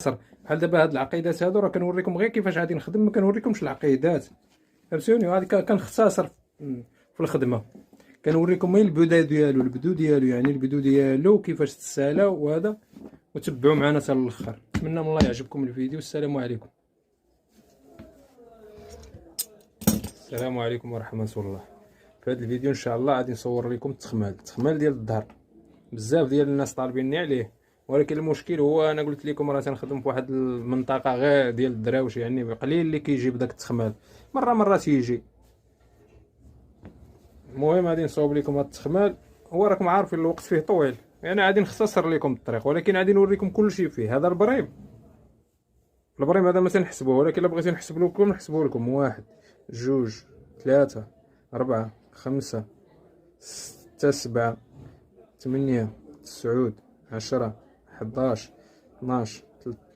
بحال دابا هاد العقيدات هادو راه كنوريكم غير كيفاش غادي نخدم، ما كنوريكمش العقيدات، فهمتوني. وهادي كنختصر في الخدمه، كنوريكم غير البدو ديالو يعني البدو ديالو كيفاش تسالى وهذا، وتبعوا معنا حتى الاخر. نتمنى من الله يعجبكم الفيديو. السلام عليكم. السلام عليكم ورحمه الله. في هذا الفيديو ان شاء الله غادي نصور لكم التخمال ديال الظهر. بزاف ديال الناس طالبيني عليه، ولكن المشكل هو انا قلت لكم راه تنخدم في واحد المنطقه غير ديال الدراوش، يعني قليل اللي كيجيب داك التخمال، مره تيجي. المهم غادي نصاوب لكم هاد التخمال. هو راكم عارفين الوقت فيه طويل، يعني غادي نختصر لكم الطريق، ولكن غادي نوريكم كل شيء فيه. هذا البريم هذا ما تنحسبوه، ولكن الا بغيتي نحسبو لكم: 1 2 3 4 5 6 7 8 9 10 11 12